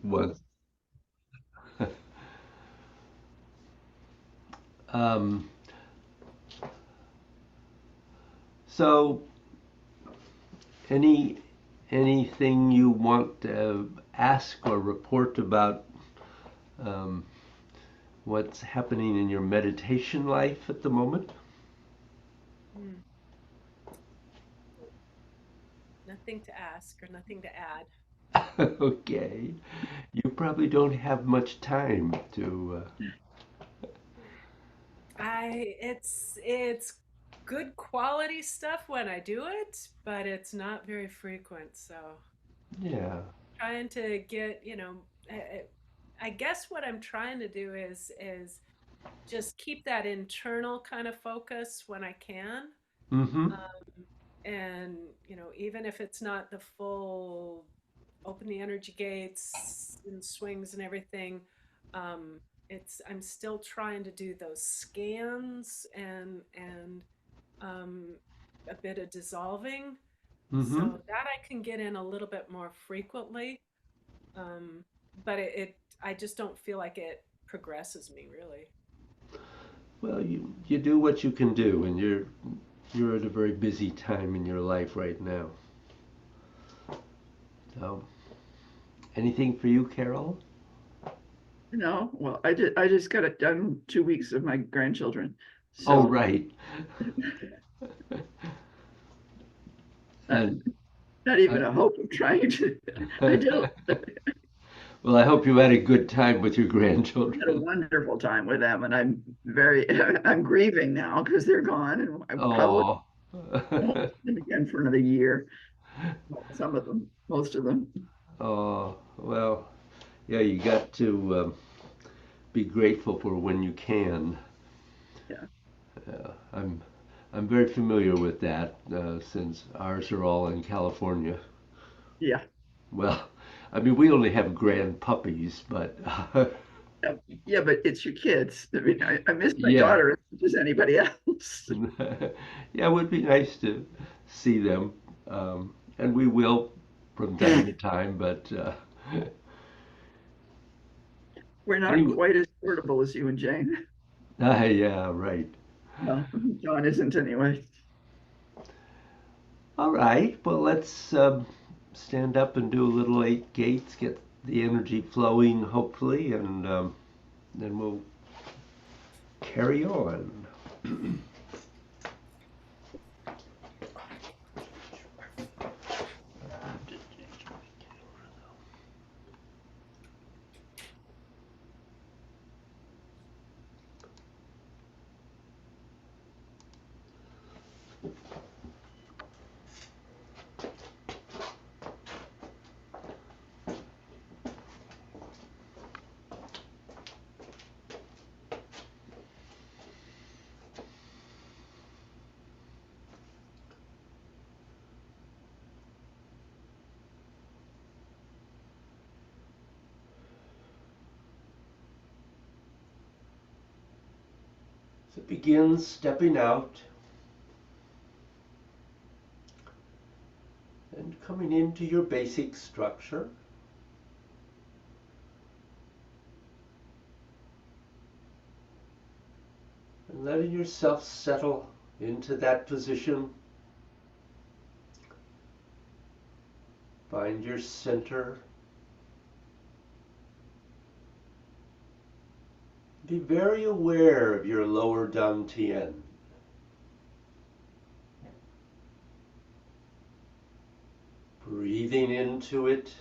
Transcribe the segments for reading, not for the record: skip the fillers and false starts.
was. Um, so, any anything you want to ask or report about um, what's happening in your meditation life at the moment? Hmm. Nothing to ask or nothing to add. Okay, you probably don't have much time to. It's good quality stuff when I do it, but it's not very frequent. So Yeah. trying to get, I guess what I'm trying to do is just keep that internal kind of focus when I can. Mm-hmm. And, even if it's not the full open the energy gates and swings and everything, I'm still trying to do those scans and um, a bit of dissolving Mm-hmm. so that I can get in a little bit more frequently. Um, but I just don't feel like it progresses me really. Well, you do what you can do, and you're at a very busy time in your life right now. So, anything for you, Carol? No, well, I just got it done 2 weeks of my grandchildren. Oh, So right. not, And not even I, a hope of trying to. I did well, I hope you had a good time with your had a grandchildren. wonderful time with them, and I'm very I'm grieving now because they're gone, and I probably Oh. won't see them again for another year. Well, some of them, most of them. Oh, well, yeah, you got to be grateful for when you can. Yeah, I'm very familiar with that since ours are all in California. yeah, Well, I mean, we only have grand puppies, but yeah, yeah. But it's your kids. I mean, I miss my yeah, daughter as much as anybody else. yeah, it would be nice to see them, and we will from time to time. But We're not anyway, quite as portable as you and Jane. yeah, right. Well, John isn't anyway. All right, well, let's stand up and do a little eight gates, get the energy flowing, hopefully, and then we'll carry on. So begin stepping out and coming into your basic structure and letting yourself settle into that position. Find your center. Be very aware of your lower dantian. Breathing into it.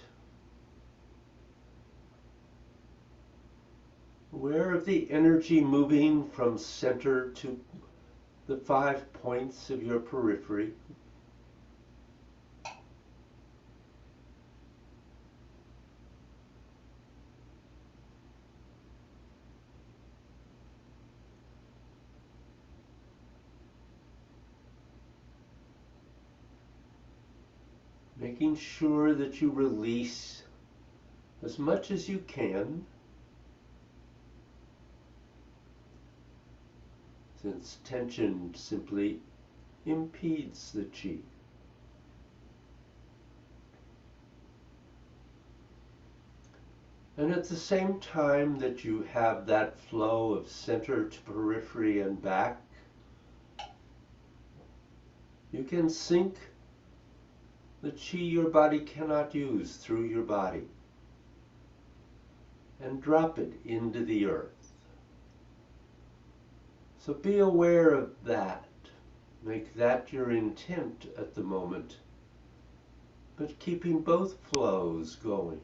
Aware of the energy moving from center to the 5 points of your periphery. Making sure that you release as much as you can, since tension simply impedes the chi. And at the same time that you have that flow of center to periphery and back, you can sink the chi your body cannot use through your body and drop it into the earth. So be aware of that. Make that your intent at the moment, but keeping both flows going.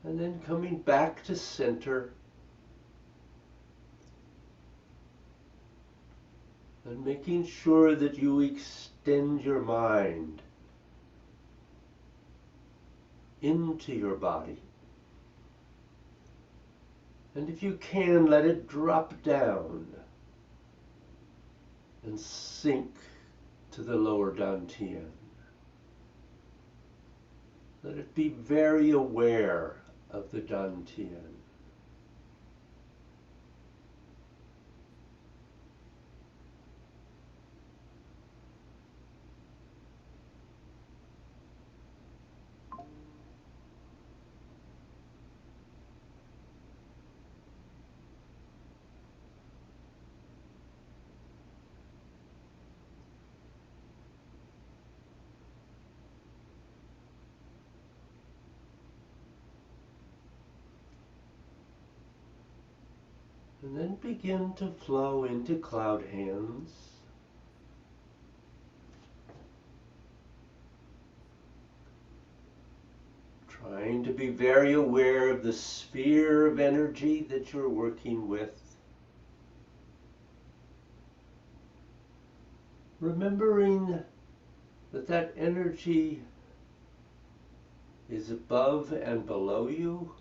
And then coming back to center and making sure that you extend your mind into your body. And if you can, let it drop down and sink to the lower dantian. Let it be very aware of the dantian. And then begin to flow into cloud hands. Trying to be very aware of the sphere of energy that you're working with. Remembering that that energy is above and below you,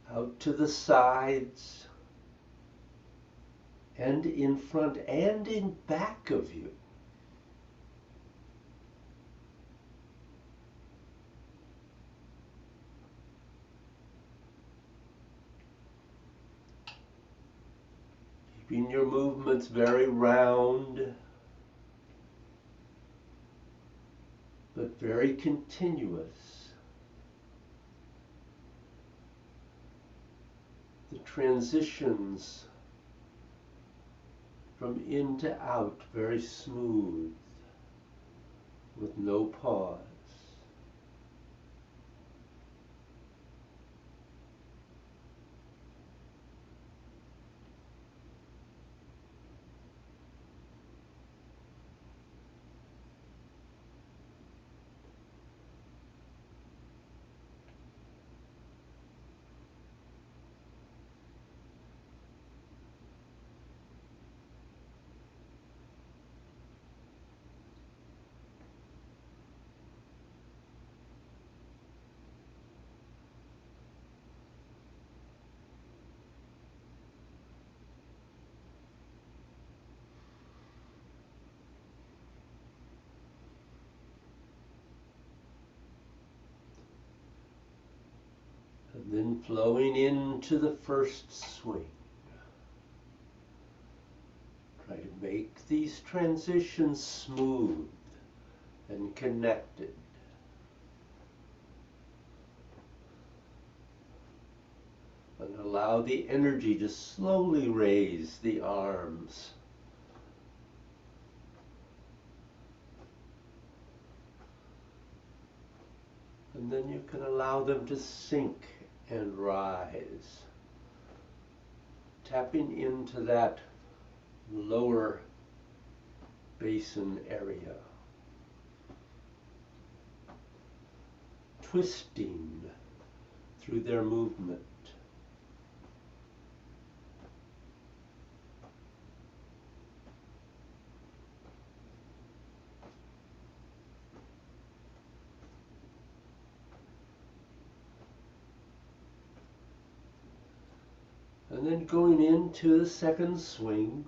out to the sides, and in front and in back of you. Keeping your movements very round, but very continuous. The transitions from in to out very smooth, with no pause. And then flowing into the first swing. Try to make these transitions smooth and connected. And allow the energy to slowly raise the arms. And then you can allow them to sink and rise, tapping into that lower basin area, twisting through their movement. And then going into the second swing.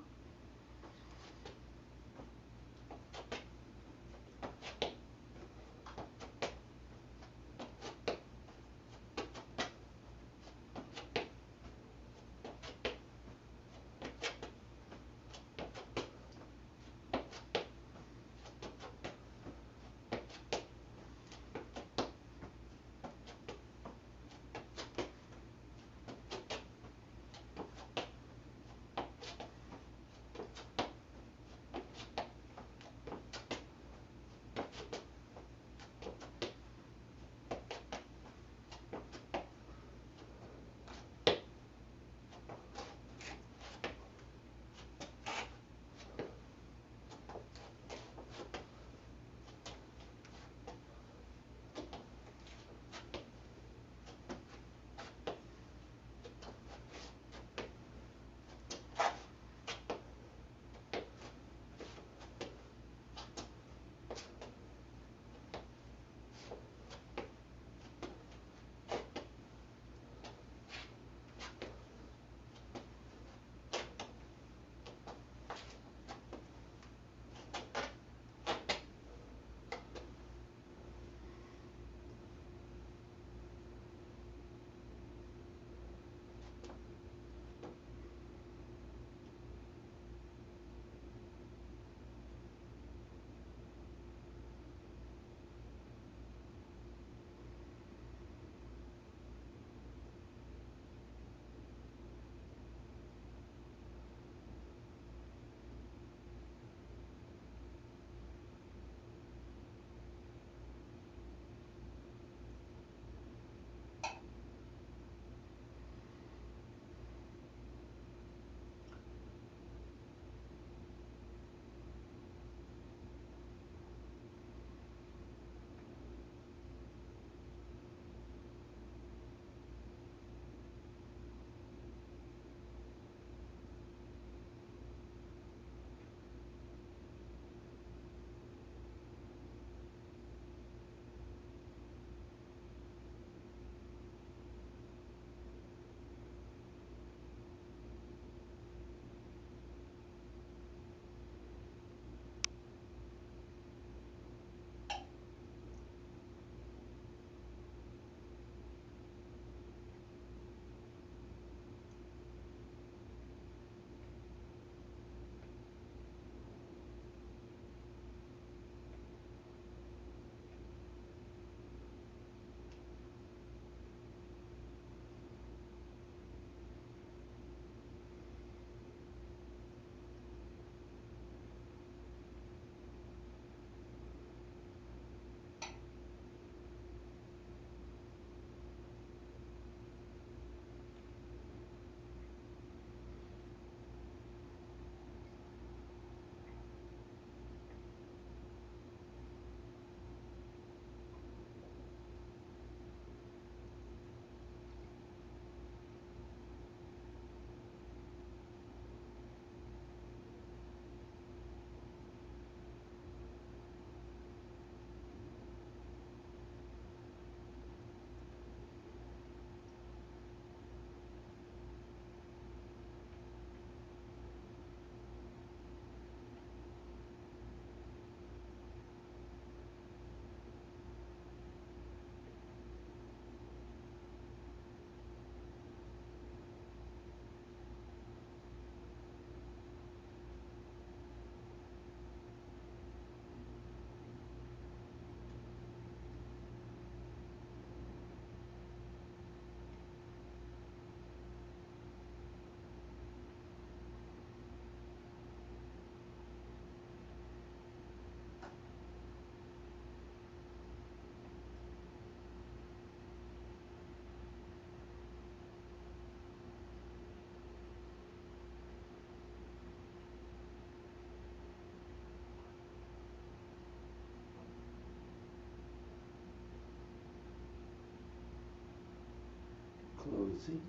Closing.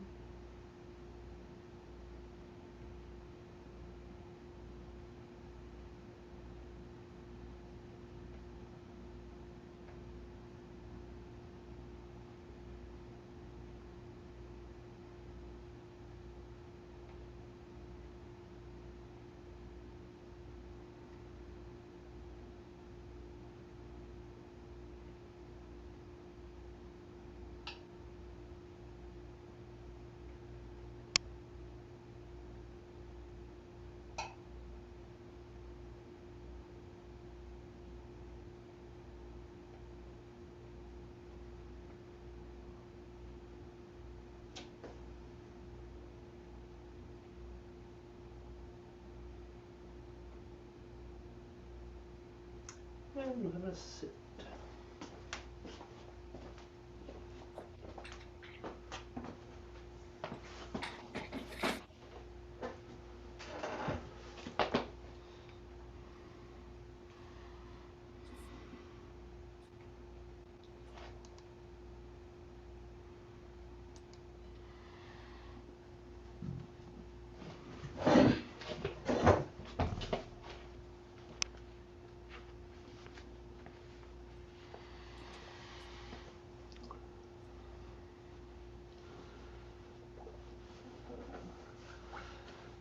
I'm gonna sit.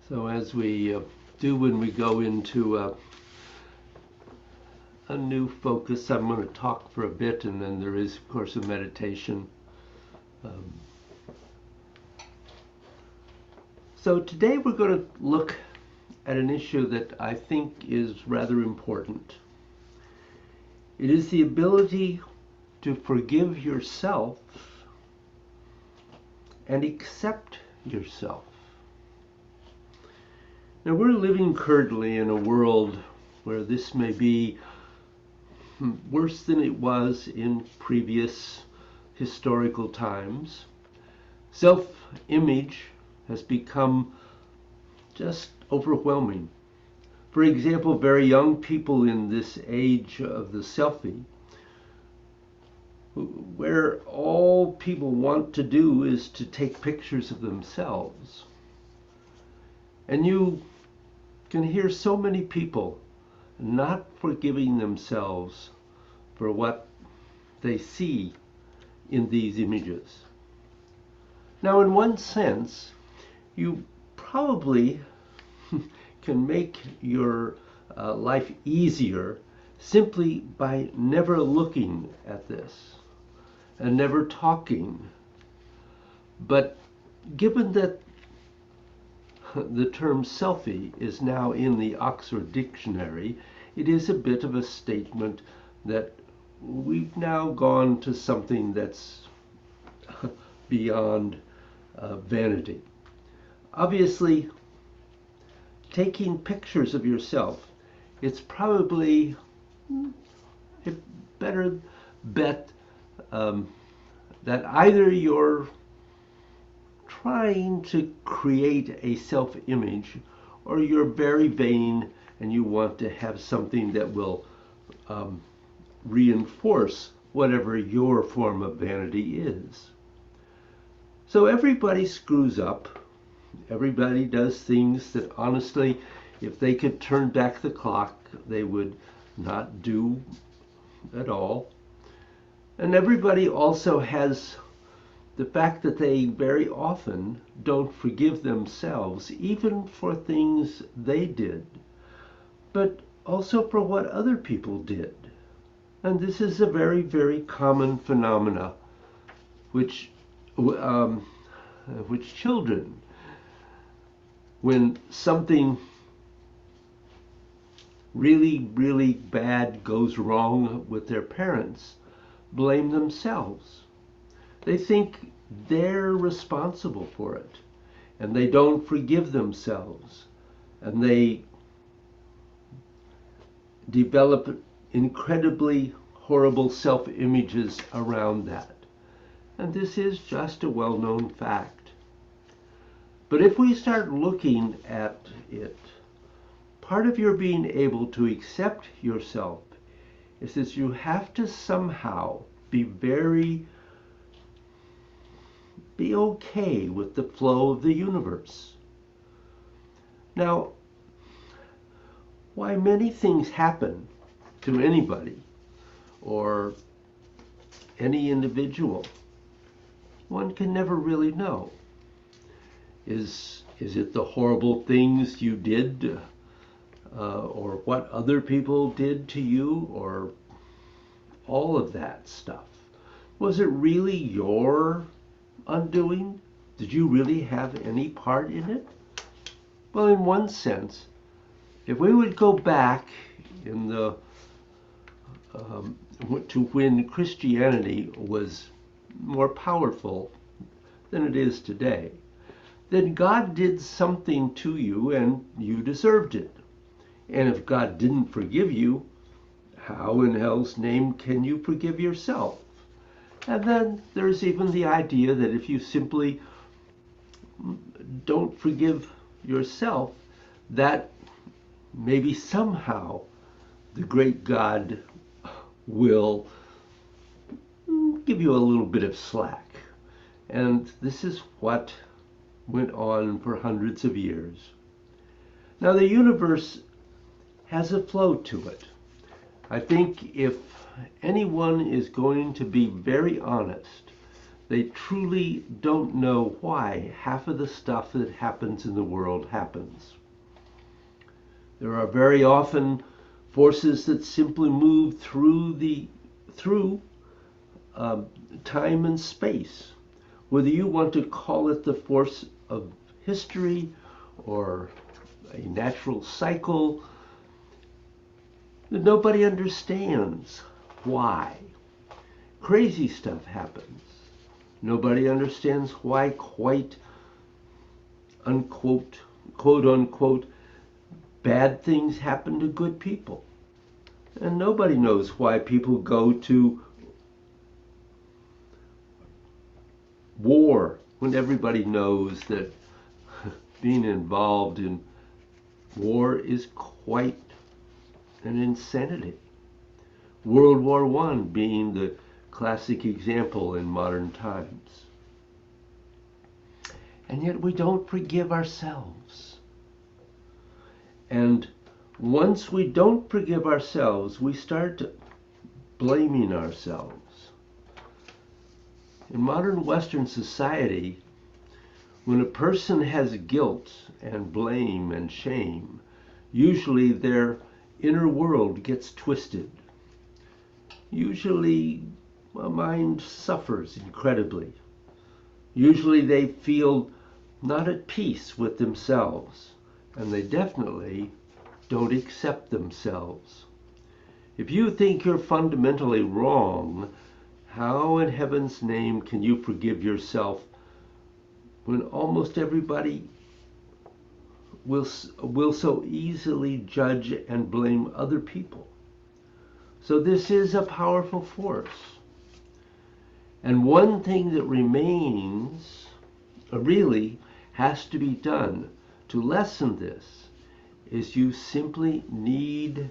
So as we do when we go into a new focus, I'm going to talk for a bit, and then there is, of course, a meditation. Um, so today we're going to look at an issue that I think is rather important. It is the ability to forgive yourself and accept yourself. Now, we're living currently in a world where this may be worse than it was in previous historical times. Self-image has become just overwhelming. For example, very young people in this age of the selfie, where all people want to do is to take pictures of themselves. And you can hear so many people not forgiving themselves for what they see in these images. Now, in one sense, you probably can make your life easier simply by never looking at this and never talking. But given that the term selfie is now in the Oxford Dictionary, it is a bit of a statement that we've now gone to something that's beyond vanity. Obviously, taking pictures of yourself, it's probably a better bet that either you're trying to create a self-image, or you're very vain and you want to have something that will reinforce whatever your form of vanity is. So everybody screws up. Everybody does things that honestly, if they could turn back the clock, they would not do at all. And everybody also has the fact that they very often don't forgive themselves, even for things they did, but also for what other people did. And this is a very, very common phenomena which children, when something really, really bad goes wrong with their parents, blame themselves. They think they're responsible for it, and they don't forgive themselves, and they develop incredibly horrible self-images around that. And this is just a well-known fact. But if we start looking at it, part of your being able to accept yourself is that you have to somehow be okay with the flow of the universe. Now, why many things happen to anybody or any individual, one can never really know. Is it the horrible things you did, or what other people did to you, or all of that stuff? Was it really your undoing? Did you really have any part in it? Well, in one sense, if we would go back in the to when Christianity was more powerful than it is today, then God did something to you and you deserved it. And if God didn't forgive you, How in hell's name can you forgive yourself? And then there's even the idea that if you simply don't forgive yourself, that maybe somehow the great God will give you a little bit of slack. And this is what went on for hundreds of years. Now, the universe has a flow to it. I think if anyone is going to be very honest, they truly don't know why half of the stuff that happens in the world happens. There are very often forces that simply move through time and space. Whether you want to call it the force of history or a natural cycle, nobody understands why. Crazy stuff happens. Nobody understands why quite unquote, quote unquote, bad things happen to good people. And nobody knows why people go to war when everybody knows that being involved in war is quite an insanity. World War I being the classic example in modern times. And yet we don't forgive ourselves. And once we don't forgive ourselves, we start blaming ourselves. In modern Western society, when a person has guilt and blame and shame, usually their inner world gets twisted. Usually a mind suffers incredibly. Usually they feel not at peace with themselves, and they definitely don't accept themselves. If you think you're fundamentally wrong, how in heaven's name can you forgive yourself when almost everybody will so easily judge and blame other people? So this is a powerful force. And one thing that remains, really has to be done to lessen this, is you simply need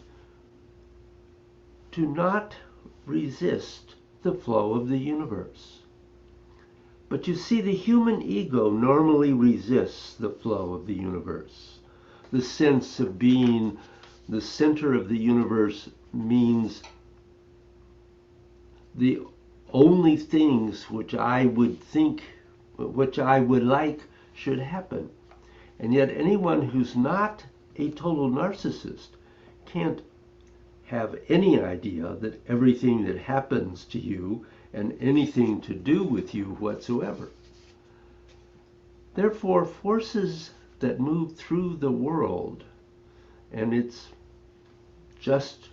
to not resist the flow of the universe. But you see, the human ego normally resists the flow of the universe. The sense of being the center of the universe means the only things which I would like should happen. And yet anyone who's not a total narcissist can't have any idea that everything that happens to you and anything to do with you whatsoever. Therefore, forces that move through the world, and it's just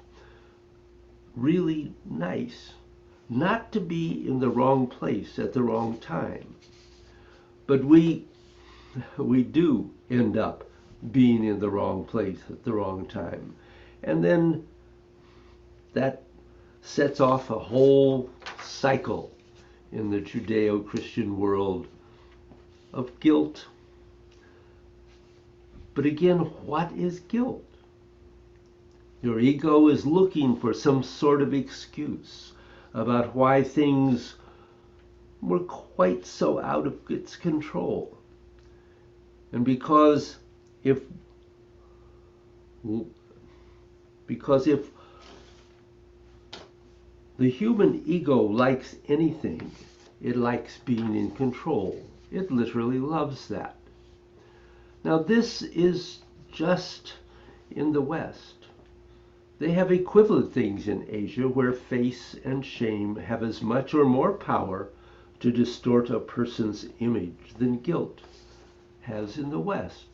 really nice not to be in the wrong place at the wrong time. But we do end up being in the wrong place at the wrong time. And then that sets off a whole cycle in the Judeo-Christian world of guilt. But again, what is guilt? Your ego is looking for some sort of excuse about why things were quite so out of its control. And because if the human ego likes anything, it likes being in control. It literally loves that. Now this is just in the West. They have equivalent things in Asia where face and shame have as much or more power to distort a person's image than guilt has in the West.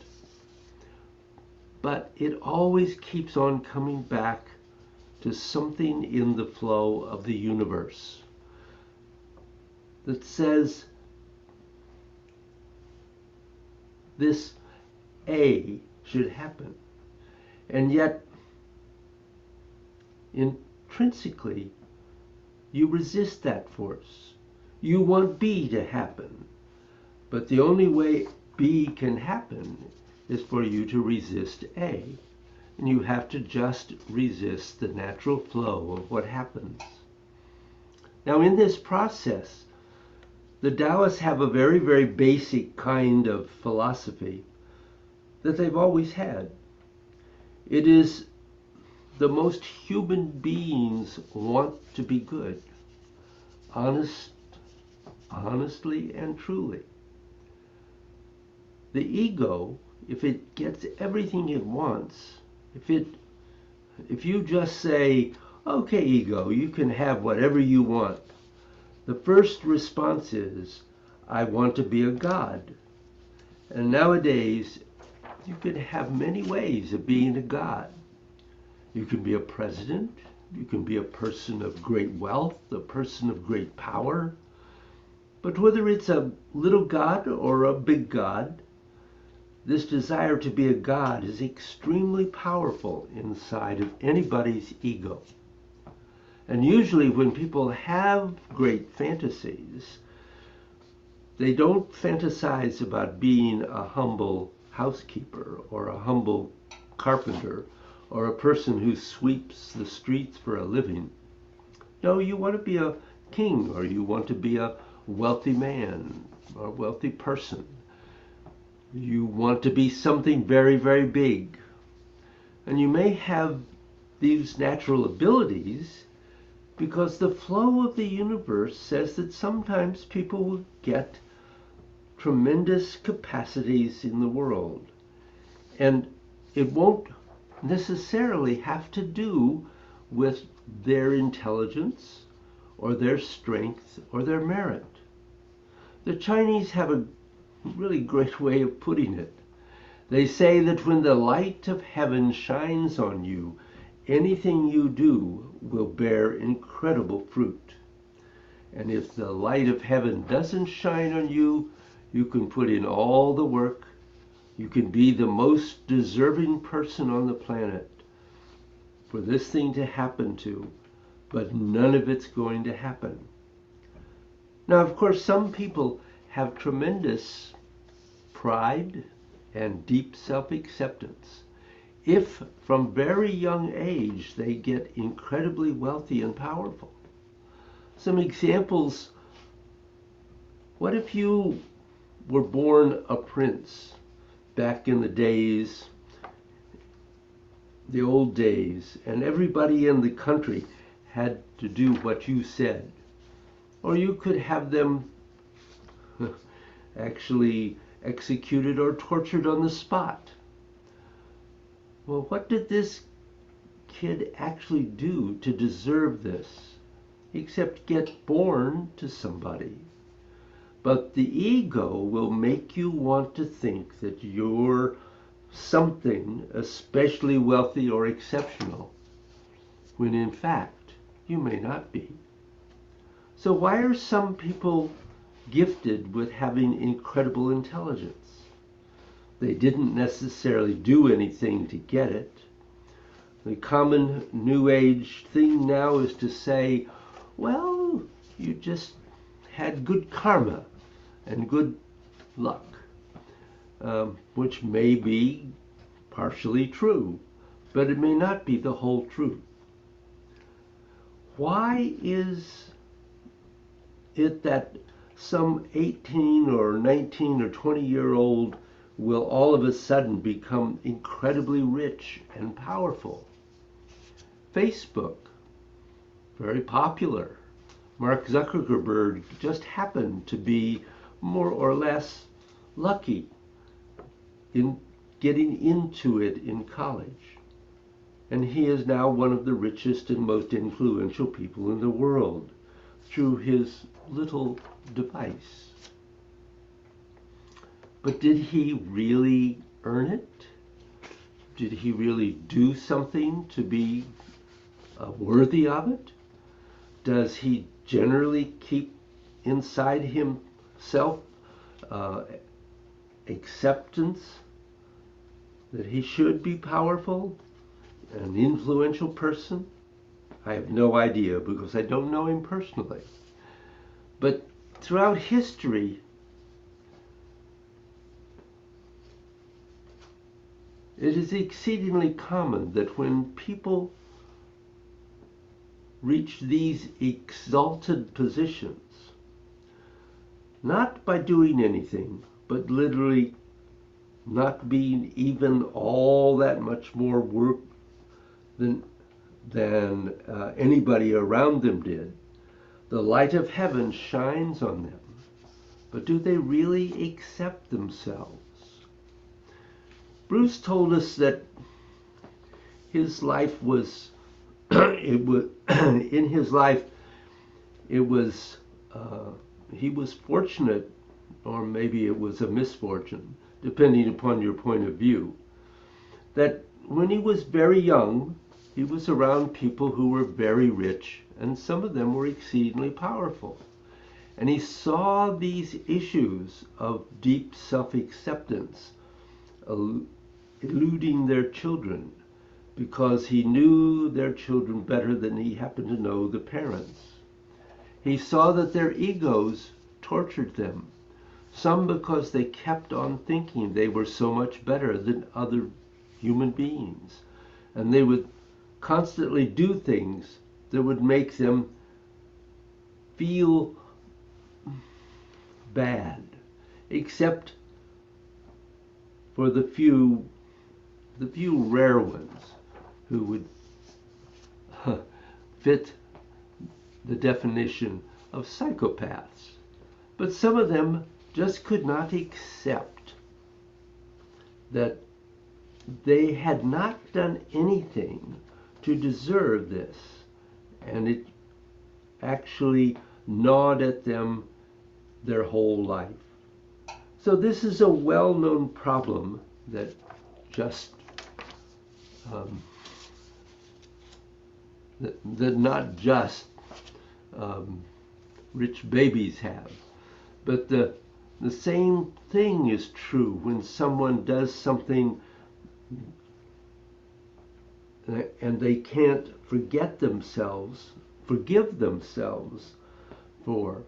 But it always keeps on coming back to something in the flow of the universe that says this A should happen. And yet, in intrinsically, you resist that force. You want B to happen. But the only way B can happen is for you to resist A. And you have to just resist the natural flow of what happens. Now, in this process, the Taoists have a very, very basic kind of philosophy that they've always had. It is the most human beings want to be good, honestly and truly. The ego, if it gets everything it wants, if you just say, okay, ego, you can have whatever you want, the first response is, I want to be a god. And nowadays, you can have many ways of being a god. You can be a president, you can be a person of great wealth, a person of great power. But whether it's a little god or a big god, this desire to be a god is extremely powerful inside of anybody's ego. And usually when people have great fantasies, they don't fantasize about being a humble housekeeper or a humble carpenter or a person who sweeps the streets for a living. No, you want to be a king, or you want to be a wealthy man or a wealthy person. You want to be something very, very big. And you may have these natural abilities because the flow of the universe says that sometimes people will get tremendous capacities in the world. And it won't necessarily have to do with their intelligence or their strength or their merit. The Chinese have a really great way of putting it. They say that when the light of heaven shines on you, anything you do will bear incredible fruit. And if the light of heaven doesn't shine on you, you can put in all the work. You can be the most deserving person on the planet for this thing to happen to, but none of it's going to happen. Now, of course, some people have tremendous pride and deep self-acceptance. If from very young age they get incredibly wealthy and powerful. Some examples: what if you were born a prince back in the days, the old days, and everybody in the country had to do what you said? Or you could have them actually executed or tortured on the spot. Well, what did this kid actually do to deserve this, except get born to somebody? But the ego will make you want to think that you're something especially wealthy or exceptional, when in fact you may not be. So why are some people gifted with having incredible intelligence? They didn't necessarily do anything to get it. The common New Age thing now is to say, well, you just had good karma and good luck, which may be partially true, but it may not be the whole truth. Why is it that some 18 or 19 or 20-year-old will all of a sudden become incredibly rich and powerful? Facebook, very popular. Mark Zuckerberg just happened to be more or less lucky in getting into it in college. And he is now one of the richest and most influential people in the world through his little device. But did he really earn it? Did he really do something to be worthy of it? Does he generally keep inside himself acceptance that he should be powerful, an influential person? I have no idea because I don't know him personally. But throughout history, it is exceedingly common that when people reach these exalted positions, not by doing anything, but literally not being even all that much more work than anybody around them did, the light of heaven shines on them. But do they really accept themselves? Bruce told us that his life was, it was in his life, it was, he was fortunate, or maybe it was a misfortune, depending upon your point of view, that when he was very young, he was around people who were very rich, and some of them were exceedingly powerful. And he saw these issues of deep self-acceptance eluding their children because he knew their children better than he happened to know the parents. He saw that their egos tortured them, some because they kept on thinking they were so much better than other human beings, and they would constantly do things that would make them feel bad, except for the few rare ones who would fit the definition of psychopaths. But some of them just could not accept that they had not done anything to deserve this, and it actually gnawed at them their whole life. So this is a well-known problem that just that not just rich babies have, but the same thing is true when someone does something and they can't forgive themselves for.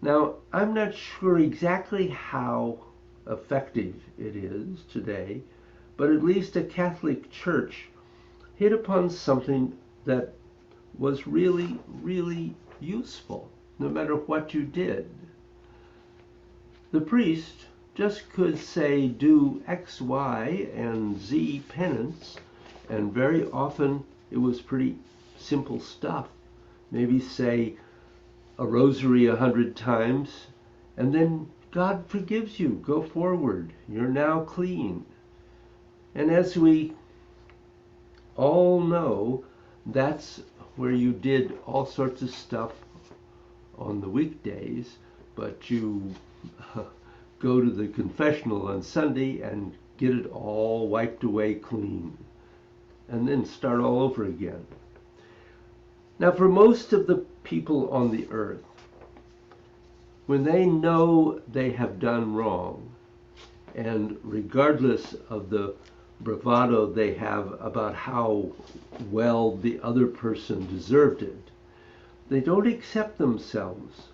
Now, I'm not sure exactly how effective it is today, but at least a Catholic Church hit upon something that was really, really useful, no matter what you did. The priest just could say, do X, Y, and Z penance, and very often it was pretty simple stuff. Maybe say a rosary 100 times, and then God forgives you. Go forward. You're now clean. And as we all know, that's where you did all sorts of stuff on the weekdays, but you go to the confessional on Sunday and get it all wiped away clean, and then start all over again. Now, for most of the people on the earth, when they know they have done wrong, and regardless of the bravado they have about how well the other person deserved it, they don't accept themselves,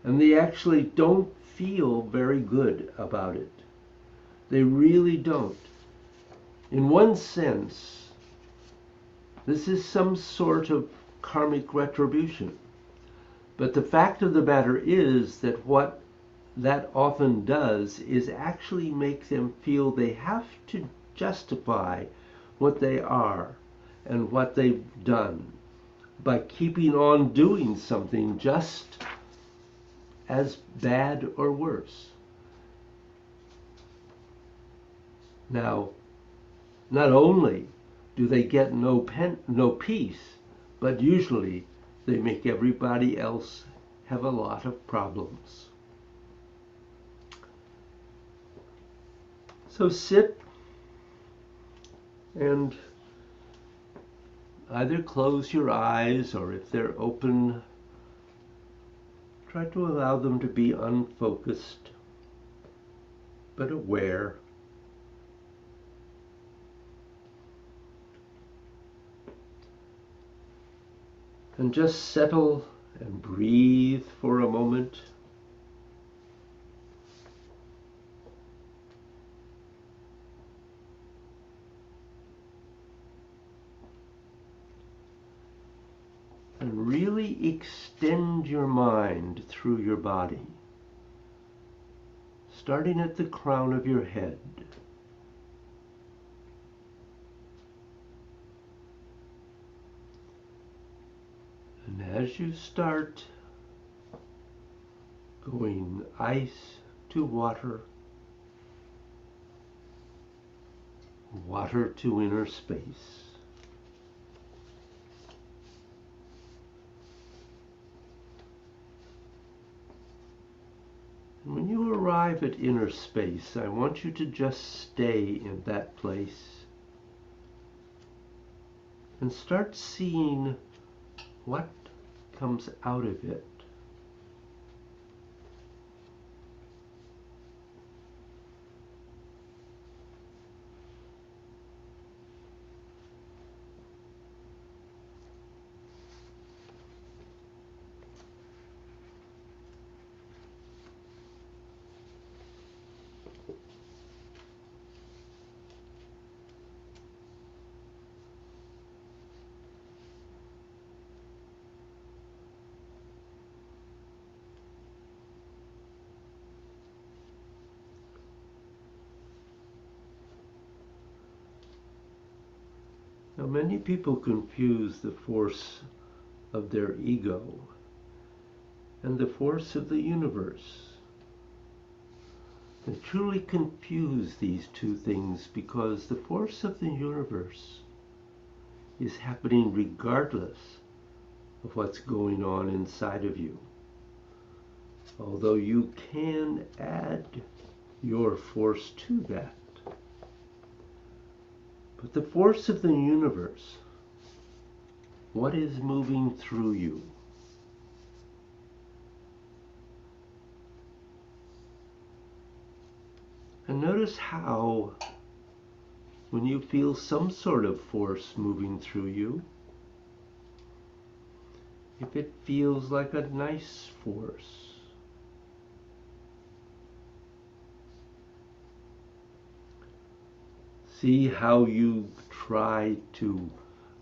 and they actually don't feel very good about it. They really don't. In one sense, this is some sort of karmic retribution. But the fact of the matter is that what that often does is actually make them feel they have to justify what they are and what they've done by keeping on doing something just as bad or worse. Now, not only do they get no peace, but usually they make everybody else have a lot of problems. So sit and either close your eyes, or if they're open, try to allow them to be unfocused but aware. And just settle and breathe for a moment. And really extend your mind through your body, starting at the crown of your head. And as you start going ice to water, water to inner space, and when you arrive at inner space, I want you to just stay in that place and start seeing what comes out of it. Now, many people confuse the force of their ego and the force of the universe. They truly confuse these two things because the force of the universe is happening regardless of what's going on inside of you. Although you can add your force to that. But the force of the universe, what is moving through you? And notice how, when you feel some sort of force moving through you, if it feels like a nice force, see how you try to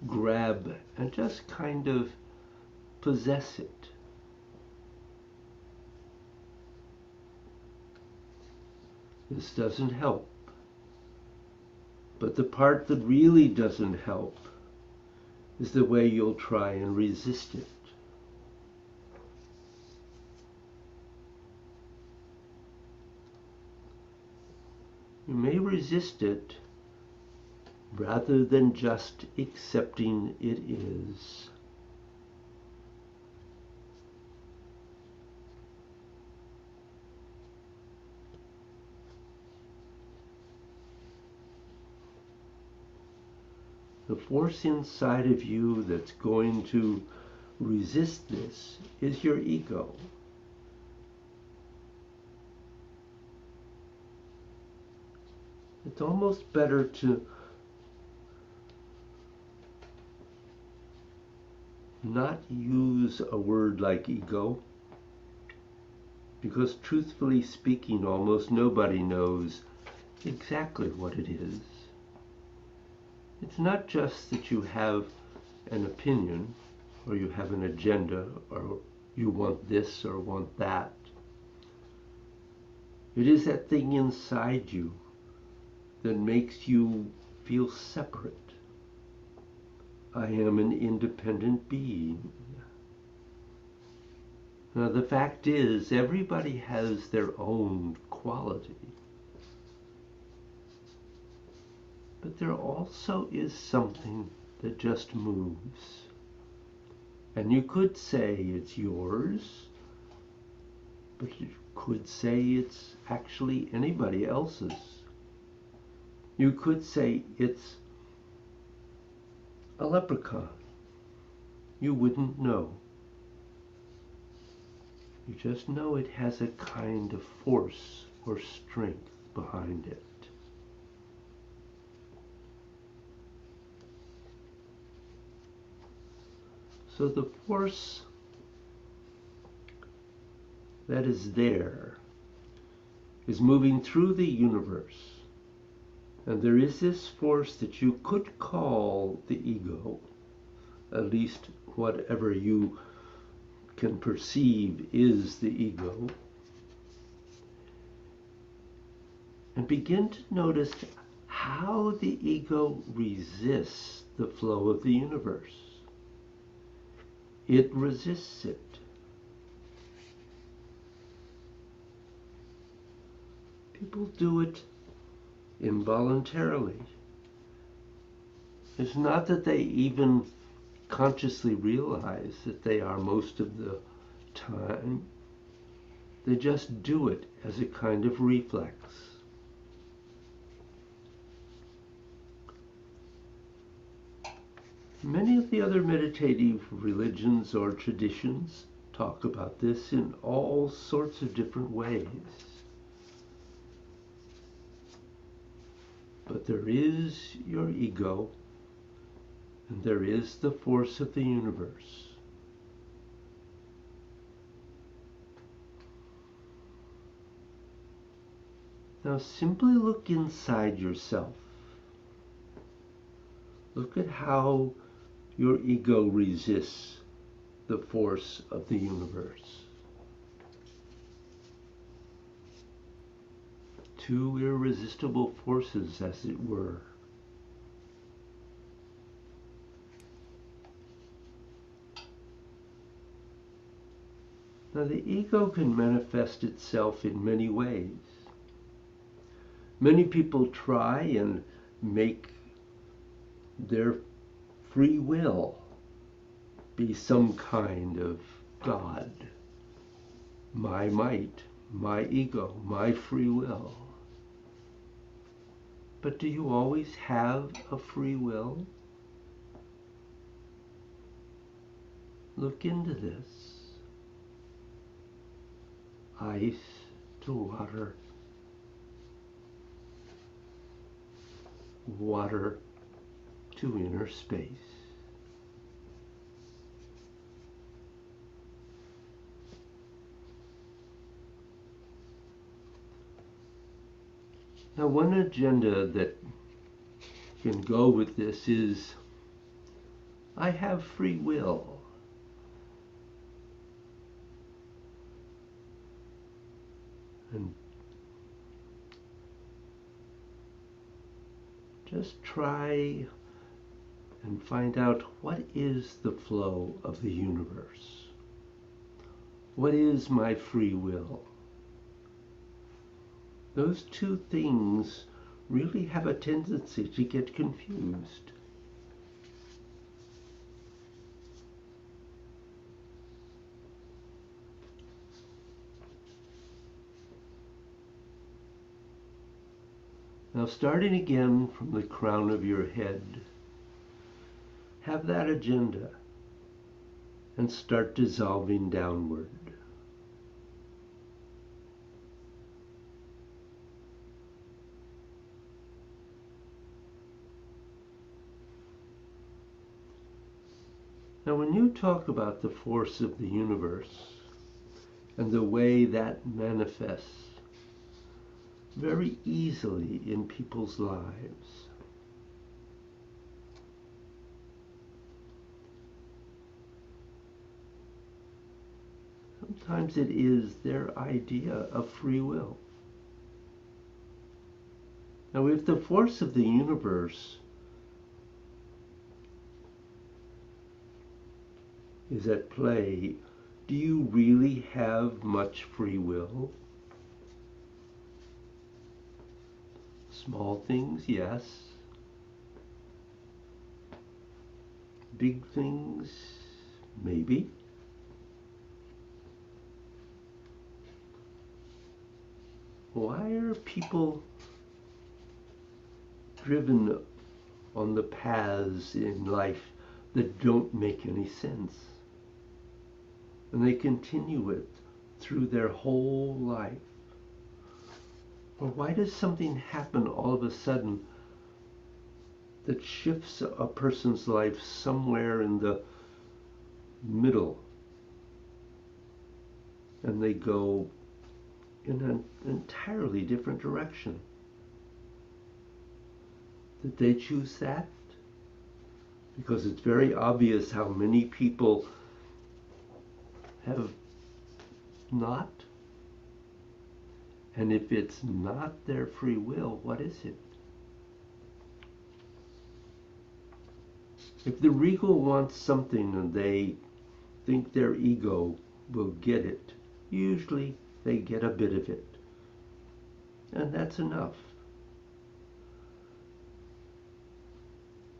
grab and just kind of possess it. This doesn't help. But the part that really doesn't help is the way you'll try and resist it. You may resist it rather than just accepting it is. The force inside of you that's going to resist this is your ego. It's almost better to not use a word like ego, because truthfully speaking, almost nobody knows exactly what it is. It's not just that you have an opinion, or you have an agenda, or you want this or want that. It is that thing inside you that makes you feel separate. I am an independent being. Now, the fact is, everybody has their own quality. But there also is something that just moves. And you could say it's yours, but you could say it's actually anybody else's. You could say it's a leprechaun. You wouldn't know. You just know it has a kind of force or strength behind it. So the force that is there is moving through the universe. And there is this force that you could call the ego, at least whatever you can perceive is the ego. And begin to notice how the ego resists the flow of the universe. It resists it. People do it involuntarily. It's not that they even consciously realize that they are most of the time. They just do it as a kind of reflex. Many of the other meditative religions or traditions talk about this in all sorts of different ways. But there is your ego, and there is the force of the universe. Now simply look inside yourself. Look at how your ego resists the force of the universe. Two irresistible forces, as it were. Now the ego can manifest itself in many ways. Many people try and make their free will be some kind of God. My might, my ego, my free will. But do you always have a free will? Look into this. Ice to water, water to inner space. Now, one agenda that can go with this is, I have free will. And just try and find out what is the flow of the universe. What is my free will? Those two things really have a tendency to get confused. Now, starting again from the crown of your head, have that agenda and start dissolving downward. Now, when you talk about the force of the universe and the way that manifests very easily in people's lives, sometimes it is their idea of free will. Now, if the force of the universe is at play, do you really have much free will? Small things, yes. Big things, maybe. Why are people driven on the paths in life that don't make any sense? And they continue it through their whole life. Or why does something happen all of a sudden that shifts a person's life somewhere in the middle, and they go in an entirely different direction. Did they choose that? Because it's very obvious how many people have not. And if it's not their free will, what is it? If the ego wants something and they think their ego will get it, usually they get a bit of it. And that's enough.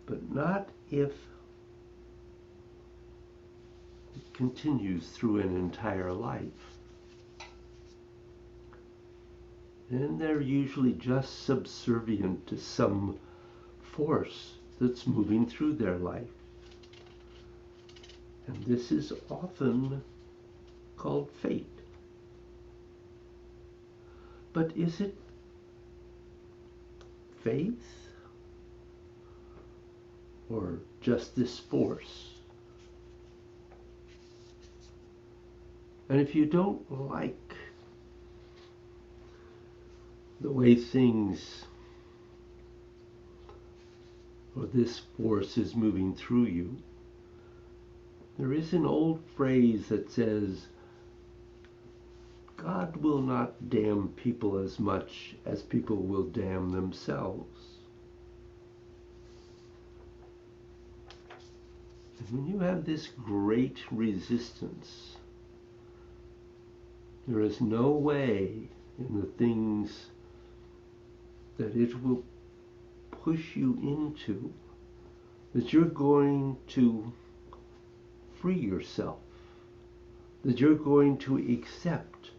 But not if it continues through an entire life. Then they're usually just subservient to some force that's moving through their life. And this is often called fate. But is it faith or just this force? And if you don't like the way things or this force is moving through you, there is an old phrase that says, God will not damn people as much as people will damn themselves. And when you have this great resistance, there is no way in the things that it will push you into that you're going to free yourself, that you're going to accept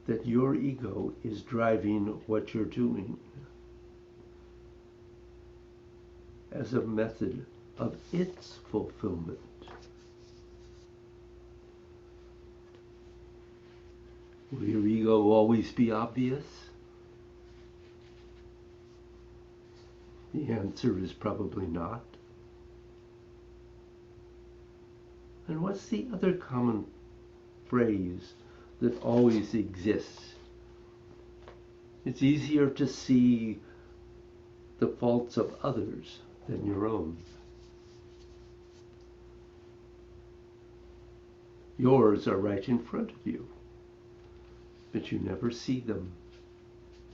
that your ego is driving what you're doing as a method of its fulfillment. Will your ego always be obvious? The answer is probably not. And what's the other common phrase that always exists? It's easier to see the faults of others than your own. Yours are right in front of you, but you never see them.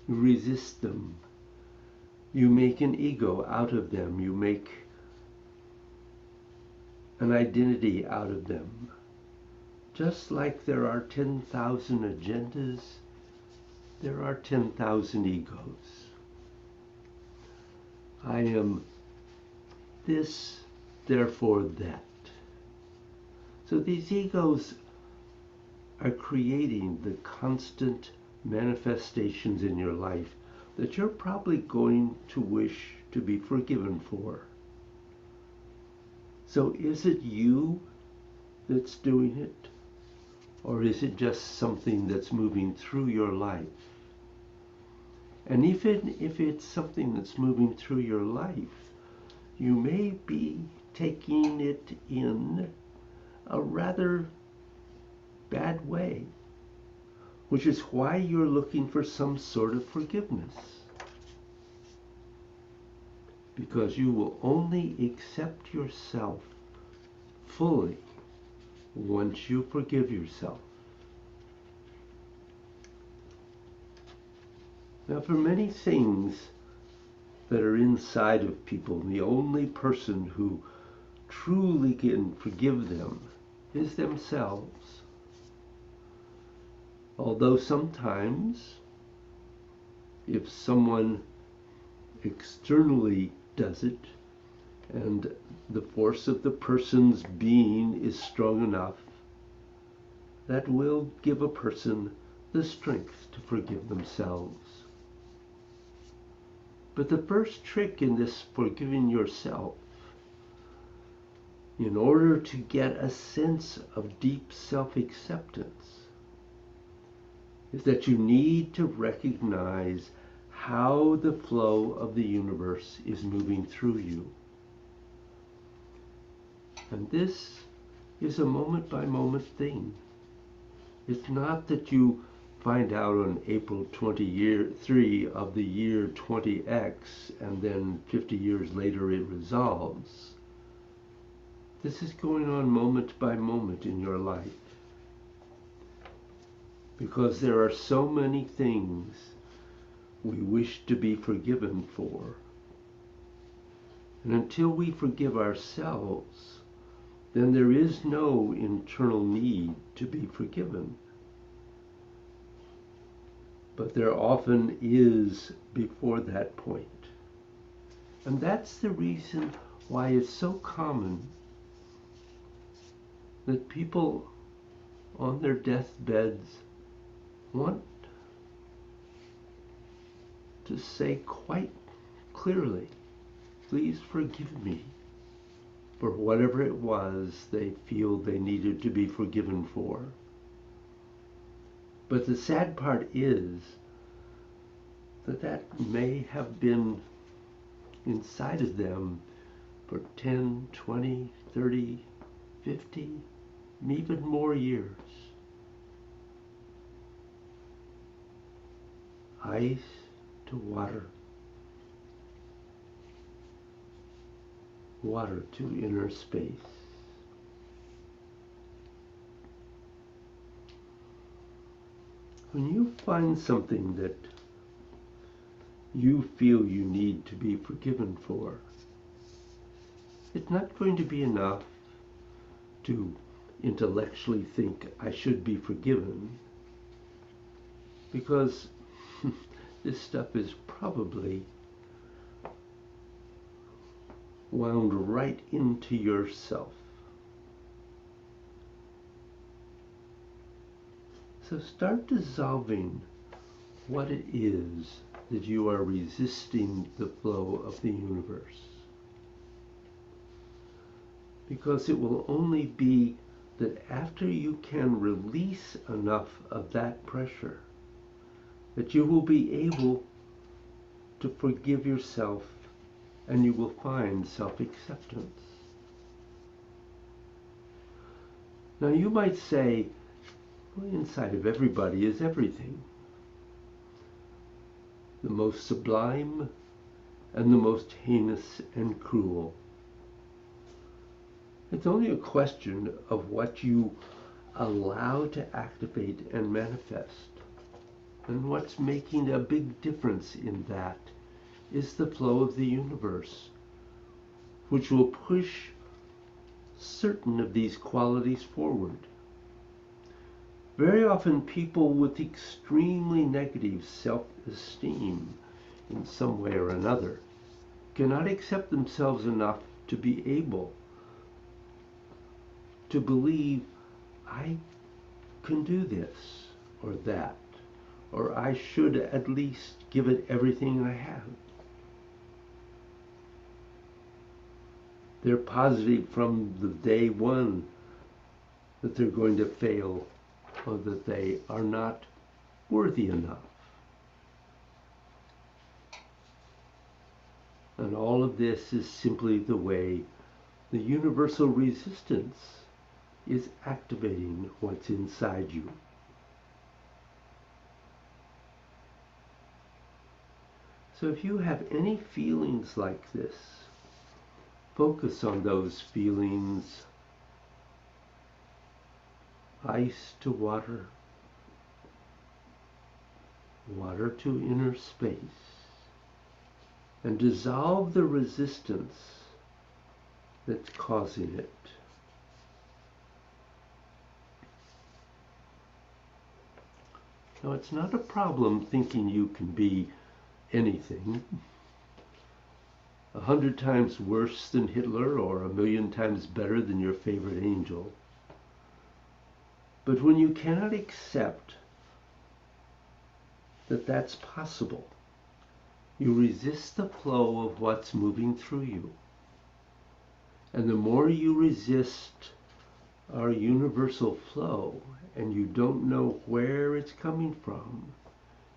You resist them. You make an ego out of them. You make an identity out of them. Just like there are 10,000 agendas, there are 10,000 egos. I am this, therefore that. So these egos are creating the constant manifestations in your life that you're probably going to wish to be forgiven for. So is it you that's doing it? Or is it just something that's moving through your life? And even if it's something that's moving through your life, you may be taking it in a rather bad way, which is why you're looking for some sort of forgiveness. Because you will only accept yourself fully once you forgive yourself. Now, for many things that are inside of people, the only person who truly can forgive them is themselves. Although sometimes, if someone externally does it, and the force of the person's being is strong enough, that will give a person the strength to forgive themselves. But the first trick in this forgiving yourself, in order to get a sense of deep self-acceptance, is that you need to recognize how the flow of the universe is moving through you. And this is a moment by moment thing. It's not that you find out on April 23 of the year 20X and then 50 years later it resolves. This is going on moment by moment in your life. Because there are so many things we wish to be forgiven for. And until we forgive ourselves, then there is no internal need to be forgiven. But there often is before that point. And that's the reason why it's so common that people on their deathbeds want to say quite clearly, please forgive me for whatever it was they feel they needed to be forgiven for. But the sad part is that may have been inside of them for 10, 20, 30, 50, even more years. Ice to water. Water to inner space. When you find something that you feel you need to be forgiven for, it's not going to be enough to intellectually think I should be forgiven, because this stuff is probably wound right into yourself. So start dissolving what it is that you are resisting the flow of the universe. Because it will only be that after you can release enough of that pressure, that you will be able to forgive yourself and you will find self-acceptance. Now you might say, well, inside of everybody is everything. The most sublime and the most heinous and cruel. It's only a question of what you allow to activate and manifest. And what's making a big difference in that is the flow of the universe, which will push certain of these qualities forward. Very often people with extremely negative self-esteem in some way or another cannot accept themselves enough to be able to believe I can do this or that, or I should at least give it everything I have. They're positive from the day one that they're going to fail or that they are not worthy enough. And all of this is simply the way the universal resistance is activating what's inside you. So if you have any feelings like this, focus on those feelings. Ice to water, water to inner space, and dissolve the resistance that's causing it. Now, it's not a problem thinking you can be anything 100 times worse than Hitler or 1,000,000 times better than your favorite angel. But when you cannot accept that that's possible, you resist the flow of what's moving through you. And the more you resist our universal flow and you don't know where it's coming from,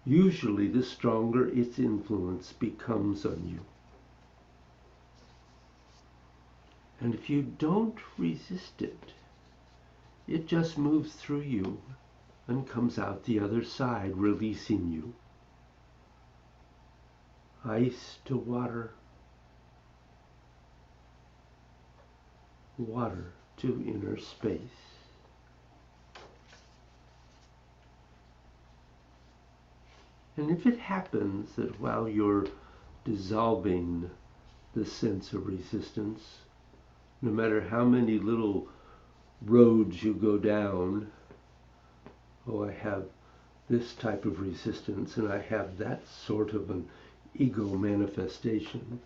usually the stronger its influence becomes on you. And if you don't resist it, it just moves through you and comes out the other side, releasing you. Ice to water, water to inner space. And if it happens that while you're dissolving the sense of resistance, no matter how many little roads you go down, oh, I have this type of resistance and I have that sort of an ego manifestation,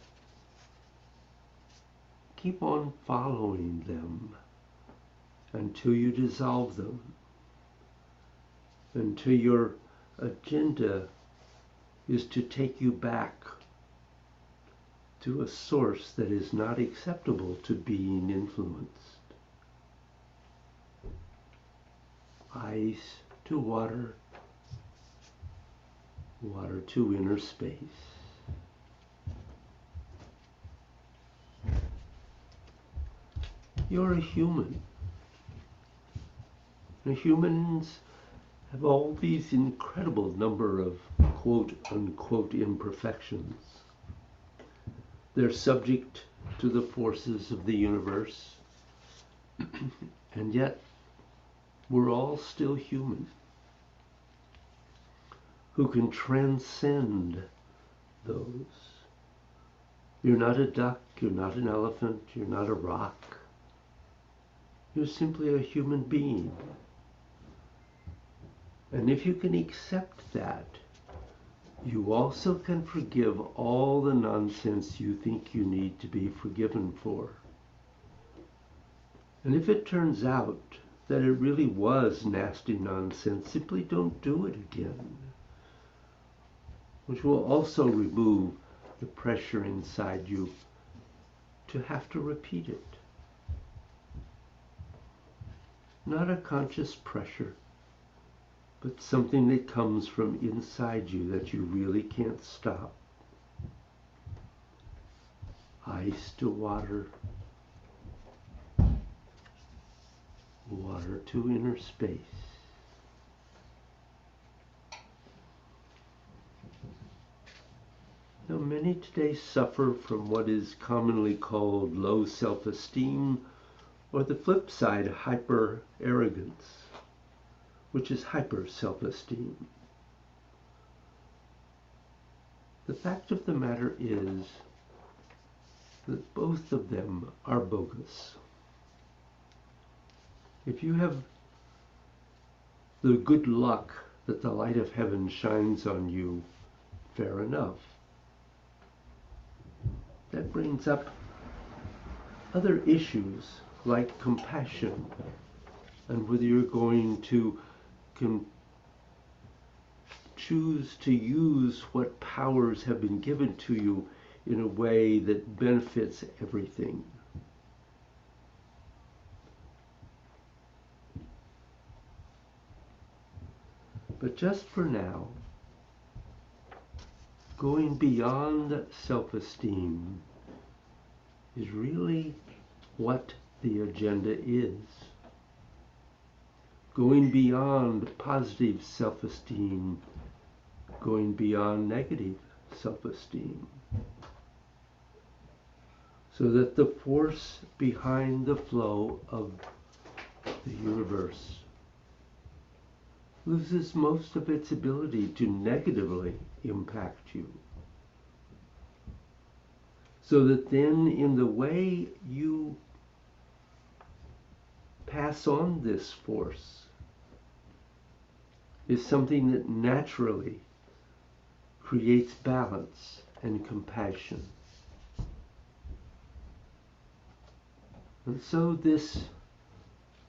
keep on following them until you dissolve them, until your agenda is to take you back to a source that is not acceptable to being influenced. Ice to water, water to inner space. You're a human. And humans have all these incredible number of quote-unquote imperfections. They're subject to the forces of the universe, and yet we're all still human, who can transcend those. You're not a duck, you're not an elephant, you're not a rock. You're simply a human being. And if you can accept that, you also can forgive all the nonsense you think you need to be forgiven for. And if it turns out that it really was nasty nonsense, simply don't do it again, which will also remove the pressure inside you to have to repeat it. Not a conscious pressure, but something that comes from inside you that you really can't stop. Ice to water, water to inner space. Now, many today suffer from what is commonly called low self-esteem, or the flip side, hyper-arrogance, which is hyper-self-esteem. The fact of the matter is that both of them are bogus. If you have the good luck that the light of heaven shines on you, fair enough. That brings up other issues like compassion and whether you're going to choose to use what powers have been given to you in a way that benefits everything. But just for now, going beyond self-esteem is really what the agenda is. Going beyond positive self-esteem, going beyond negative self-esteem. So that the force behind the flow of the universe loses most of its ability to negatively impact you. So that then in the way you pass on this force is something that naturally creates balance and compassion. And so this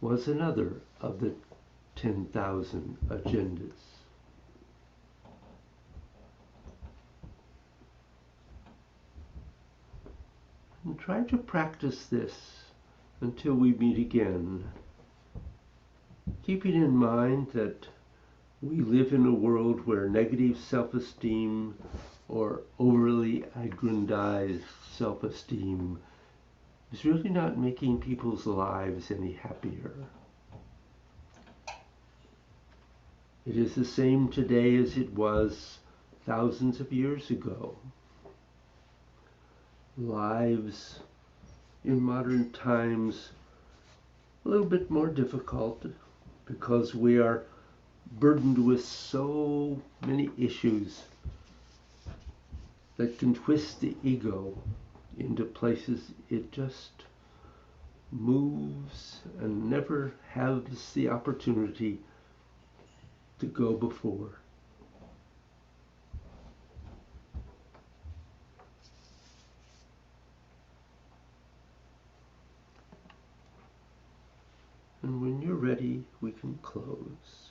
was another of the 10,000 agendas. And try to practice this until we meet again, keeping in mind that we live in a world where negative self-esteem or overly aggrandized self-esteem is really not making people's lives any happier. It is the same today as it was thousands of years ago. Lives in modern times a little bit more difficult because we are burdened with so many issues that can twist the ego into places it just moves and never has the opportunity to go before. And when you're ready, we can close.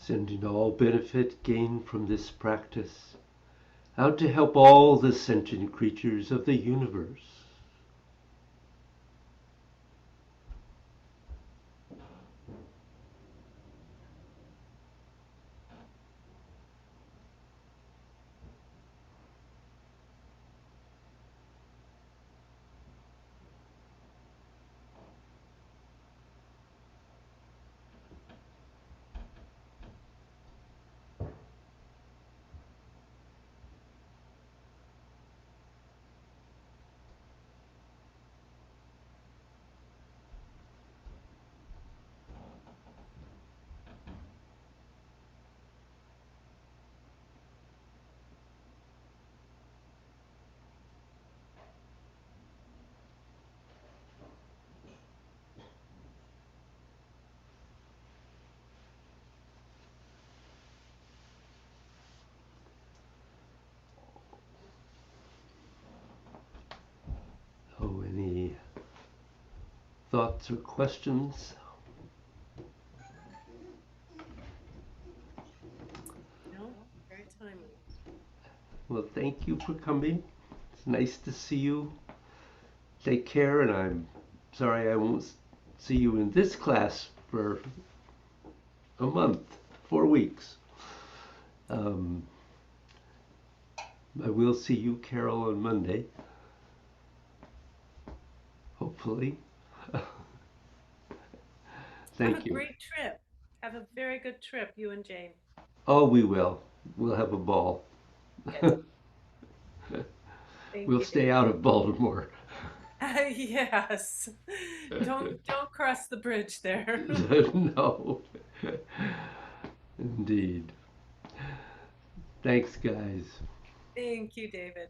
sending all benefit gained from this practice out to help all the sentient creatures of the universe. Oh, any thoughts or questions? No, very timely. Well, thank you for coming. It's nice to see you. Take care, and I'm sorry I won't see you in this class for a month, 4 weeks. Um, I will see you, Carol, on Monday, hopefully. Have a Thank you. great trip. Have a very good trip, you and Jane. Oh, we will. We'll have a ball. Good. Thank We'll you, stay David. out of Baltimore. Yes. Don't cross the bridge there. No. Indeed. Thanks, guys. Thank you, David.